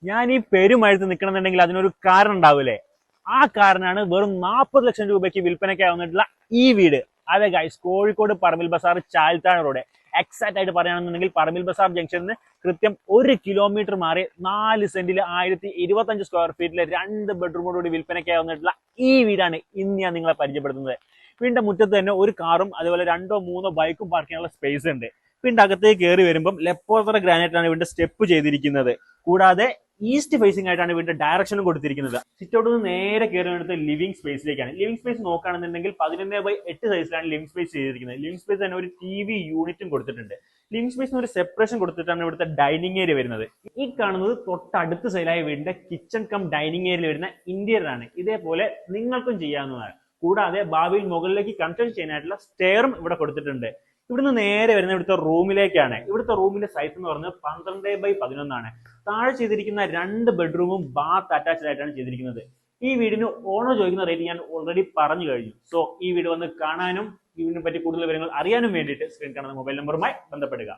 ഞാൻ ഈ പെരുമഴത്ത് നിൽക്കണമെന്നുണ്ടെങ്കിൽ അതിനൊരു കാരണം ഉണ്ടാവൂലേ? ആ കാരണമാണ് വെറും 40 ലക്ഷം രൂപയ്ക്ക് വിൽപ്പനയ്ക്കാവുന്നിട്ടുള്ള ഈ വീട്. അതെ ഗൈസ്, കോഴിക്കോട് പറമ്പിൽ ബസാർ ചാൽത്താഴ റോഡ്. എക്സാക്ട് ആയിട്ട് പറയുകയാണെന്നുണ്ടെങ്കിൽ പറമ്പിൽ ബസാർ ജംഗ്ഷനിൽ കൃത്യം 1 കിലോമീറ്റർ മാറി 4 സെന്റിൽ 1025 സ്ക്വയർ ഫീറ്റിലെ 2 ബെഡ്റൂമോടുകൂടി വിൽപ്പനയ്ക്കാവുന്നിട്ടുള്ള ഈ വീടാണ് ഇന്ന് ഞാൻ നിങ്ങളെ പരിചയപ്പെടുത്തുന്നത്. വീടിന്റെ മുറ്റത്ത് തന്നെ ഒരു കാറും അതുപോലെ 2-3 ബൈക്കും പാർക്ക് ചെയ്യാനുള്ള സ്പേസ് ഉണ്ട്. വീടിന്റെ അകത്തേക്ക് കയറി വരുമ്പം ലെപ്പോത്ര ഗ്രാനൈറ്റ് ആണ് വീടിന്റെ സ്റ്റെപ്പ് ചെയ്തിരിക്കുന്നത്. കൂടാതെ ഈസ്റ്റ് ഫേസിംഗ് ആയിട്ടാണ് വീടിന്റെ ഡയറക്ഷനും കൊടുത്തിരിക്കുന്നത്. സിറ്റൗട്ടിൽ നിന്ന് നേരെ കയറി വരുന്നത് ലിവിംഗ് സ്പേസിലേക്കാണ്. ലിവിംഗ് സ്പേസ് നോക്കുകയാണെന്നുണ്ടെങ്കിൽ 11/8 സൈസിലാണ് ലിവിംഗ് സ്പേസ് ചെയ്തിരിക്കുന്നത്. ലിവിംഗ് സ്പേസ് തന്നെ ഒരു TV യൂണിറ്റും കൊടുത്തിട്ടുണ്ട്. ലിവിംഗ് സ്പേസിന് ഒരു സെപ്പറേഷൻ കൊടുത്തിട്ടാണ് ഇവിടുത്തെ ഡൈനിങ് ഏരിയ വരുന്നത്. ഈ കാണുന്നത് തൊട്ടടുത്ത സൈഡായ വീടിന്റെ കിച്ചൺ കം ഡൈനിങ് ഏരിയയിൽ വരുന്ന ഇന്റീരിയർ ആണ്. ഇതേപോലെ നിങ്ങൾക്കും ചെയ്യാവുന്നതാണ്. കൂടാതെ ഭാവിയിൽ മുകളിലേക്ക് കൺസ്ട്രക്ട് ചെയ്യാനായിട്ടുള്ള സ്റ്റെയറും ഇവിടെ കൊടുത്തിട്ടുണ്ട്. ഇവിടുന്ന് നേരെ വരുന്ന ഇവിടുത്തെ റൂമിലേക്കാണ്. ഇവിടുത്തെ റൂമിന്റെ സൈസ് എന്ന് പറഞ്ഞത് 12/11 ആണ്. താഴെ ചെയ്തിരിക്കുന്ന 2 ബെഡ്റൂമും ബാത്ത് അറ്റാച്ച്ഡ് ആയിട്ടാണ് ചെയ്തിരിക്കുന്നത്. ഈ വീടിന് ഓണർ ചോദിക്കുന്ന റേറ്റ് ഞാൻ ഓൾറെഡി പറഞ്ഞു കഴിഞ്ഞു. സോ ഈ വീട് വന്ന് കാണാനും ഈ വീടിനെ പറ്റി കൂടുതൽ വിവരങ്ങൾ അറിയാനും വേണ്ടിയിട്ട് സ്ക്രീൻ കാണുന്ന മൊബൈൽ നമ്പറുമായി ബന്ധപ്പെടുക.